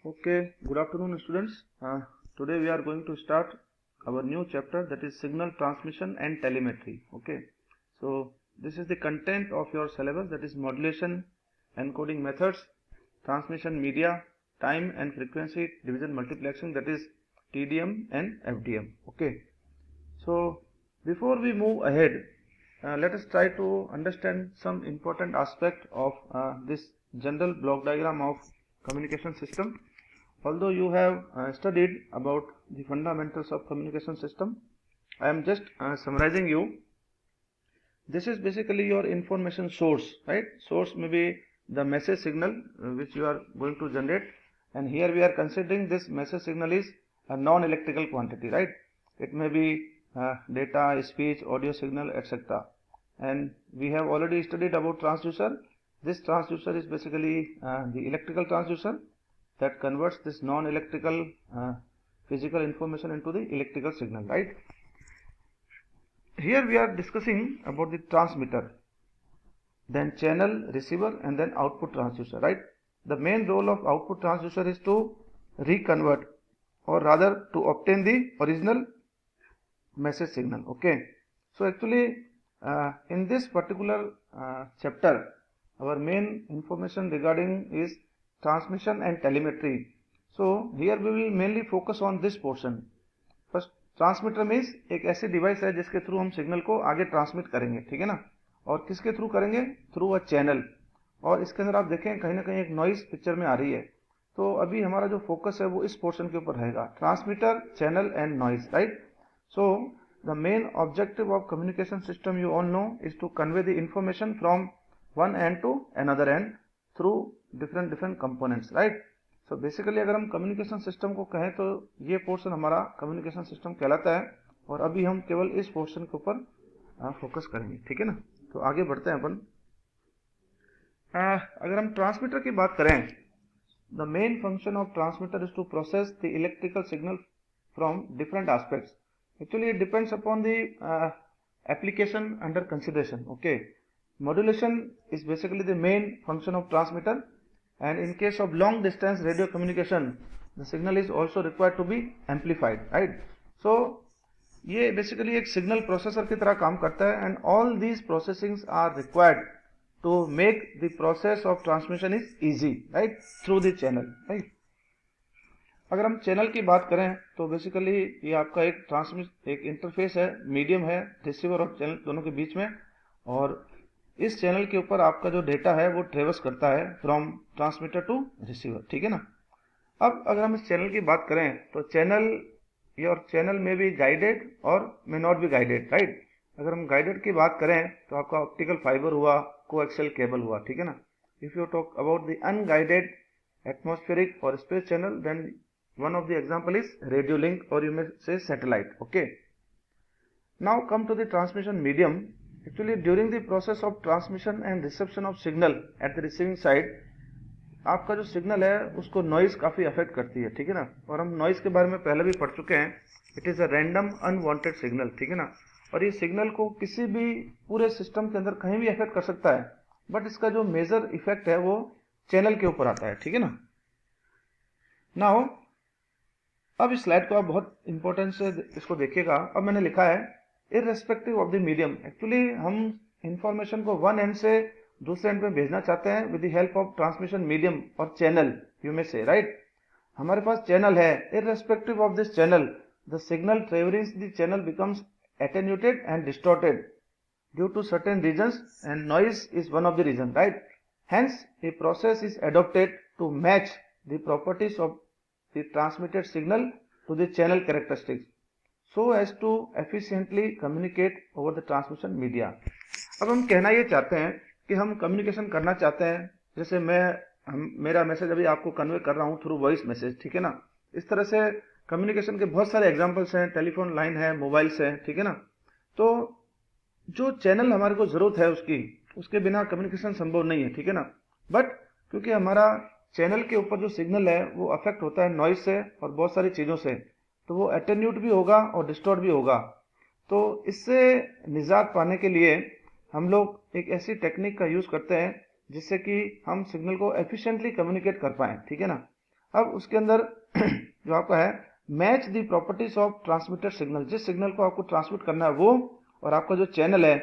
Okay, good afternoon students. Today we are going to start our new chapter, that is signal transmission and telemetry. Okay, so this is the content of your syllabus, that is modulation, encoding methods, transmission media, time and frequency division multiplexing, that is TDM and FDM. Okay, so before we move ahead, let us try to understand some important aspect of this general block diagram of communication system. Although you have studied about the fundamentals of communication system, I am just summarizing you. This is basically your information source, right? Source may be the message signal which you are going to generate, and here we are considering this message signal is a non-electrical quantity, right? It may be data, speech, audio signal, etc. And we have already studied about transducer. This transducer is basically the electrical transducer that converts this non-electrical physical information into the electrical signal, right? Here we are discussing about the transmitter, then channel, receiver, and then output transducer, right? The main role of output transducer is to reconvert, or rather to obtain the original message signal. Okay, so actually in this particular chapter, our main information regarding is transmission and telemetry. So here we will mainly focus on this portion. First, transmitter means एक ऐसी device है जिसके through हम signal को आगे transmit करेंगे, ठीक है ना। और किसके थ्रू करेंगे? Through a channel. और इसके अंदर आप देखें कहीं ना कहीं एक नॉइस पिक्चर में आ रही है, तो अभी हमारा जो फोकस है वो इस पोर्शन के ऊपर रहेगा, transmitter, channel and noise, right. So the main objective of communication system you all know is to convey the information from one end to another end through different components, right. So basically अगर हम communication system को कहें तो ये portion हमारा communication system कहलाता है, और अभी हम केवल इस पोर्शन के ऊपर फोकस करेंगे, ठीक है ना। तो आगे बढ़ते हैं अपन। अगर हम ट्रांसमीटर की बात करें, the main function of transmitter is to process the electrical signal from different aspects. Actually it depends upon the application under consideration. Okay, modulation is basically the main function of transmitter, and in case of long distance radio communication the signal is also required to be amplified, right? So ये basically एक signal processor की तरह काम करता है, and all these processings are required to make the process of transmission is easy, right, through the channel, right? अगर हम channel की बात करें तो बेसिकली ये आपका एक इंटरफेस है, मीडियम है रिसीवर और चैनल दोनों के बीच में, और इस चैनल के ऊपर आपका जो डेटा है वो ट्रेवर्स करता है फ्रॉम ट्रांसमीटर टू रिसीवर, ठीक है ना। अब अगर हम इस चैनल की बात करें तो योर चैनल में बी गाइडेड और may not be guided, right. अगर हम गाइडेड की बात करें तो आपका ऑप्टिकल फाइबर हुआ, कोएक्सियल केबल हुआ, ठीक है ना। If you talk about the unguided atmospheric और space channel, then one of the example is radio link, or you may say satellite. Okay, now come to the transmission medium. Actually during the process of transmission and reception of signal at the receiving side, आपका जो signal है उसको noise काफी affect करती है, ठीक है ना। और हम नॉइज के बारे में पहले भी पढ़ चुके हैं, it is a random unwanted signal, ठीक है ना। और ये सिग्नल को किसी भी पूरे सिस्टम के अंदर कहीं भी अफेक्ट कर सकता है, बट इसका जो मेजर इफेक्ट है वो चैनल के ऊपर आता है, ठीक है ना। नाउ अब इस स्लाइड को आप बहुत इंपॉर्टेंस से इसको देखिएगा। अब मैंने लिखा है irrespective of the medium. Actually हम इंफॉर्मेशन को वन एंड से दूसरे एंड पे भेजना चाहते हैं with the help of transmission medium और channel, you may say, right. हमारे पास चैनल है, irrespective of this channel the signal travelling the channel becomes attenuated and distorted due to certain reasons, and noise is one of the reason, right. Hence a process is adopted to match the properties of the transmitted signal to the channel characteristics so as to efficiently communicate over the transmission media. अब हम कहना ये चाहते हैं कि हम communication करना चाहते हैं, जैसे मेरा मैसेज अभी आपको कन्वे कर रहा हूँ थ्रू वॉइस मैसेज, ठीक है ना। इस तरह से कम्युनिकेशन के बहुत सारे एग्जांपल्स हैं, टेलीफोन लाइन है, मोबाइल्स हैं, ठीक है ना। तो जो चैनल हमारे को जरूरत है उसके बिना कम्युनिकेशन संभव नहीं है, ठीक है ना। बट क्योंकि हमारा चैनल के ऊपर जो सिग्नल है वो अफेक्ट होता है नॉइज से और बहुत सारी चीज़ों से, तो वो एटेन्यूट भी होगा और डिस्टॉर्ट भी होगा। तो इससे निजात पाने के लिए हम लोग एक ऐसी टेक्निक का यूज़ करते हैं जिससे कि हम सिग्नल को एफिशिएंटली कम्युनिकेट कर पाएँ, ठीक है ना। अब उसके अंदर जो आपका है match the properties of transmitted signal, जिस सिग्नल को आपको ट्रांसमिट करना है वो और आपका जो चैनल है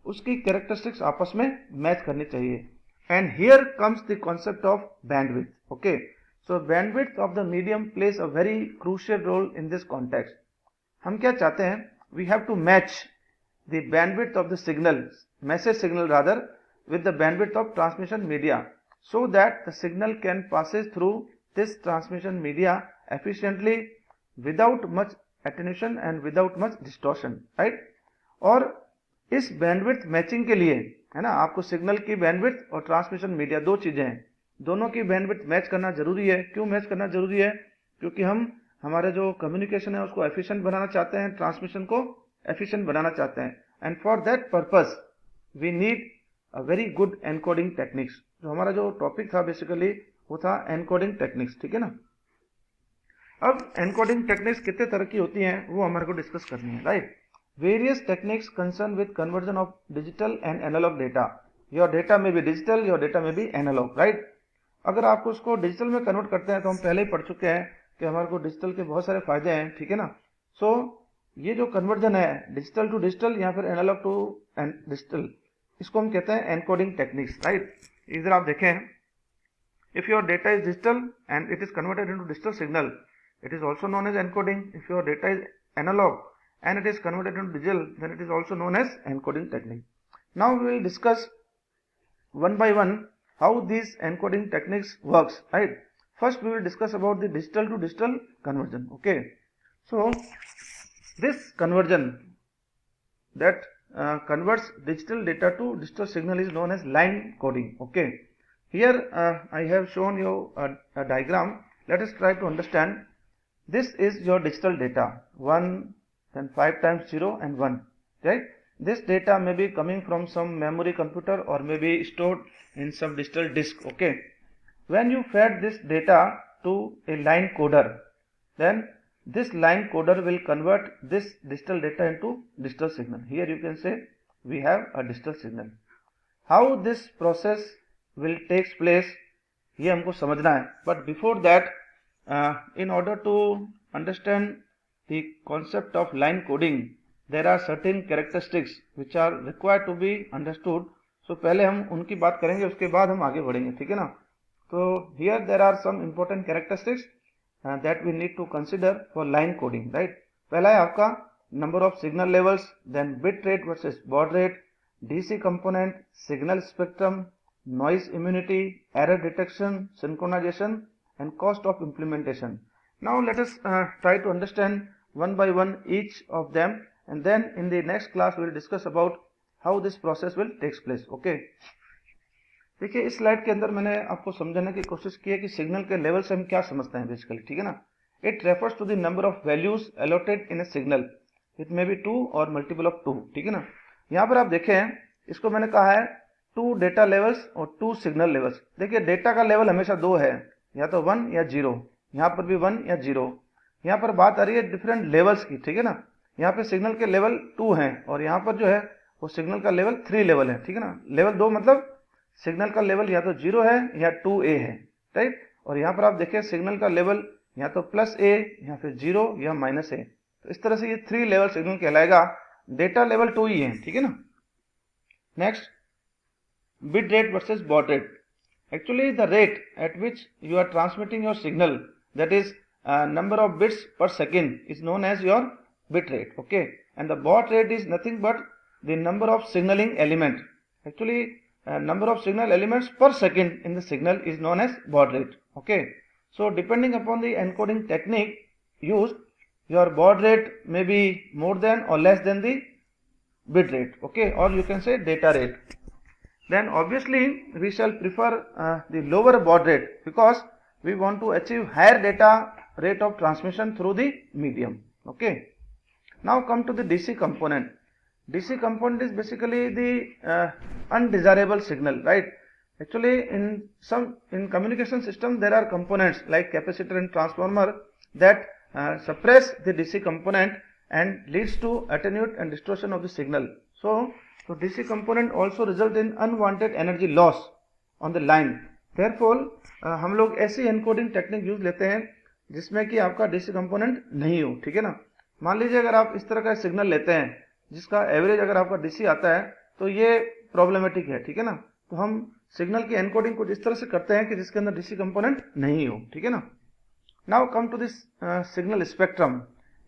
उसकी कैरेक्टरिस्टिक्स आपस में मैच करनी चाहिए. And here comes the concept of bandwidth. Okay, so bandwidth of the medium plays a very crucial role in this context. हम क्या चाहते हैं, we have to match the bandwidth of the signal, message signal rather, with the bandwidth of transmission media so that the signal can passes through this transmission media efficiently without much attenuation and without much distortion, right? और इस bandwidth matching के लिए है ना, आपको signal की bandwidth और transmission media दो चीजें हैं, दोनों की बैंडविड्थ मैच करना जरूरी है. क्यों मैच करना जरूरी है? क्योंकि हम हमारे जो कम्युनिकेशन है उसको एफिशिएंट बनाना चाहते हैं, ट्रांसमिशन को एफिशिएंट बनाना चाहते हैं. And for that purpose we need a very good encoding techniques. जो हमारा जो टॉपिक था बेसिकली वो था एनकोडिंग टेक्निक्स, ठीक है ना. अब एनकोडिंग टेक्निक्स कितने तरह की होती हैं वो हमारे को डिस्कस करनी है, right. Various techniques concern with conversion of digital and analog data. Your data में भी डिजिटल, योर डेटा में भी एनालॉग, राइट. अगर आपको उसको डिजिटल में कन्वर्ट करते हैं तो हम पहले ही पढ़ चुके हैं कि हमारे को डिजिटल के बहुत सारे फायदे हैं, ठीक है ना. सो ये जो कन्वर्जन है डिजिटल टू डिजिटल या फिर एनालॉग टू डिजिटल, इसको हम कहते हैं एनकोडिंग टेक्निक्स, राइट. इधर आप देखें, if your data is digital and it is converted into digital signal, it is also known as encoding. If your data is analog and it is converted into digital, then it is also known as encoding technique. Now we will discuss one by one how these encoding techniques works, right. First we will discuss about the digital to digital conversion. Okay, so this conversion that converts digital data to digital signal is known as line coding. Okay, here I have shown you a diagram. Let us try to understand. This is your digital data, 1, then 5 times 0 and 1, right. This data may be coming from some memory computer or may be stored in some digital disk. Okay, when you fed this data to a line coder, then this line coder will convert this digital data into digital signal. Here you can say we have a digital signal. How this process will takes place, ये हमको समझना है. But before that, in order to understand the concept of line coding, there are certain characteristics which are required to be understood. So पहले हम उनकी बात करेंगे, उसके बाद हम आगे बढ़ेंगे, ठीक है ना. तो here there are some important characteristics that we need to consider for line coding, right. पहला है आपका number of signal levels, then bit rate versus baud rate, DC component, signal spectrum, noise immunity, error detection, synchronization, and cost of implementation. Now let us try to understand one by one each of them, and then in the next class we will discuss about how this process will takes place. Okay, देखिए इस slide के अंदर मैंने आपको समझाने की कोशिश की है कि सिग्नल के लेवल से हम क्या समझते हैं बेसिकली, ठीक है ना. It refers to the number of values allotted in a signal. It may be 2 और मल्टीपल ऑफ 2, ठीक है ना. यहाँ पर आप देखें, इसको मैंने कहा है 2 डेटा लेवल्स और 2 सिग्नल लेवल्स. देखिए डेटा का लेवल हमेशा 2 है, या तो 1 या 0. यहाँ पर भी 1 या 0. यहाँ पर बात आ रही है डिफरेंट लेवल्स की, ठीक है ना. यहाँ पे सिग्नल के लेवल 2 हैं और यहाँ पर जो है वो सिग्नल का लेवल 3 लेवल है, ठीक है ना. लेवल 2 मतलब सिग्नल का लेवल या तो 0 है या 2A है, राइट. और यहाँ पर आप देखें सिग्नल का लेवल या तो +A या फिर 0 या -A. तो इस तरह से ये 3 लेवल सिग्नल कहलाएगा. डेटा लेवल 2 ही है, ठीक है ना. Next, bit rate versus baud rate. Actually the rate at which you are transmitting your signal, that is number of bits per second, is known as your bit rate. Okay, and the baud rate is nothing but the number of signaling element. Actually number of signal elements per second in the signal is known as baud rate. Okay, so depending upon the encoding technique used, your baud rate may be more than or less than the bit rate. Okay, or you can say data rate. Then obviously we shall prefer the lower baud rate because we want to achieve higher data rate of transmission through the medium. Okay, now come to the DC component. DC component is basically the undesirable signal, right. Actually in communication system there are components like capacitor and transformer that suppress the DC component and leads to attenuate and distortion of the signal. So DC component also result in unwanted energy loss on the line. Therefore हम लोग ऐसी encoding technique use लेते हैं जिसमें कि आपका DC component नहीं हो, ठीक है ना। मान लीजिए अगर आप इस तरह का सिग्नल लेते हैं जिसका एवरेज अगर आपका डीसी आता है तो ये प्रॉब्लमेटिक है, ठीक है ना। तो हम सिग्नल की एनकोडिंग कुछ इस तरह से करते हैं कि जिसके अंदर डीसी कंपोनेंट नहीं हो, ठीक है ना। Now come to this signal spectrum.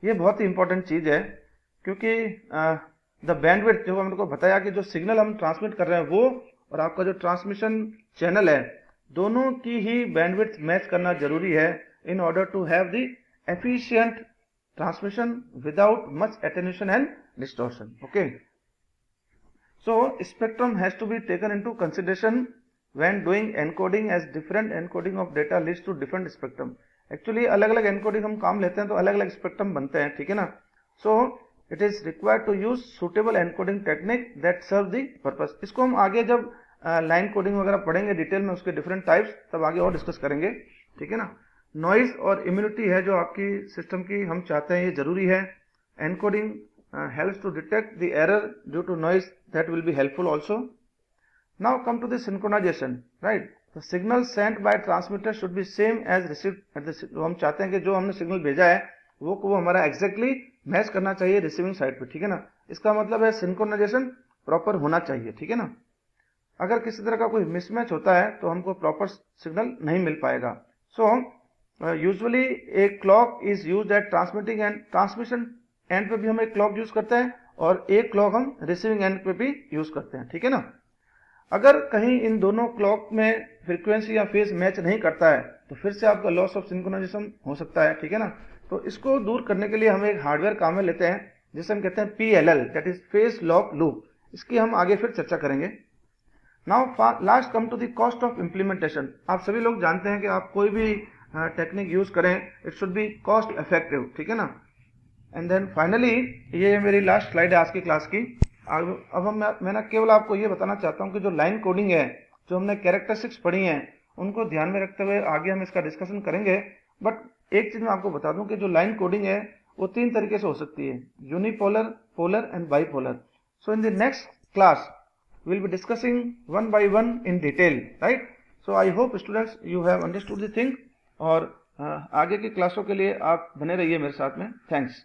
ये बहुत ही इंपॉर्टेंट चीज है क्योंकि द बैंडविड्थ जो हमने को बताया कि जो सिग्नल हम ट्रांसमिट कर रहे हैं वो और आपका जो ट्रांसमिशन चैनल है दोनों की ही बैंडविड्थ मैच करना जरूरी है in order to have the efficient transmission without much attenuation and distortion. Okay, so spectrum has to be taken into consideration when doing encoding, as different encoding of data leads to different spectrum. Actually अलग अलग encoding हम काम लेते हैं तो अलग अलग spectrum बनते हैं, ठीक है ना। So it is required to use suitable encoding technique that serve the purpose. इसको हम आगे जब लाइन कोडिंग वगैरह पढ़ेंगे डिटेल में उसके डिफरेंट टाइप्स तब आगे और डिस्कस करेंगे, ठीक है ना। नॉइज और इम्यूनिटी है जो आपकी सिस्टम की हम चाहते हैं, ये जरूरी है। Encoding helps to detect the error due to noise, that will be helpful also. Now come to the synchronization, right? The signal sent by transmitter should be same as received at the, हम चाहते हैं कि जो हमने signal भेजा है वो हमारा एग्जैक्टली मैच करना चाहिए रिसीविंग साइड पे, ठीक है ना। इसका मतलब है सिंक्रोनाइजेशन प्रॉपर होना चाहिए, ठीक है ना। अगर किसी तरह का कोई मिसमैच होता है तो हमको प्रॉपर सिग्नल नहीं मिल पाएगा। So usually a clock is used eight transmitting and transmission and पे भी हम एक क्लॉक यूज करते हैं और एक क्लॉक हम रिसीविंग एंड पे भी यूज करते हैं, ठीक है ना। अगर कहीं इन दोनों क्लॉक में फ्रीक्वेंसी या फेज मैच नहीं करता है तो फिर से आपका लॉस ऑफ सिंक्रोनाइजेशन हो सकता है, ठीक है ना। तो इसको दूर करने के लिए हम एक हार्डवेयर काम में लेते हैं जिसे हम कहते हैं PLL, that is phase lock loop. इसकी हम आगे फिर चर्चा करेंगे। Now last come to the cost of implementation. आप सभी लोग जानते हैं कि आप कोई भी टेक्निक यूज करें it should be cost effective, ठीक है ना। एंड देन फाइनली ये मेरी लास्ट स्लाइड है आज की क्लास की। अब मैं केवल आपको ये बताना चाहता हूँ कि जो लाइन कोडिंग है, जो हमने कैरेक्टरिस्टिक्स पढ़ी हैं उनको ध्यान में रखते हुए आगे हम इसका डिस्कशन करेंगे। बट एक चीज मैं आपको बता दूं कि जो लाइन कोडिंग है वो 3 तरीके से हो सकती है, unipolar, polar and bipolar. So in the next class we'll be discussing one by one in detail, right? So I hope students you have understood the thing और आगे की क्लासों के लिए आप बने रहिए मेरे साथ में। थैंक्स।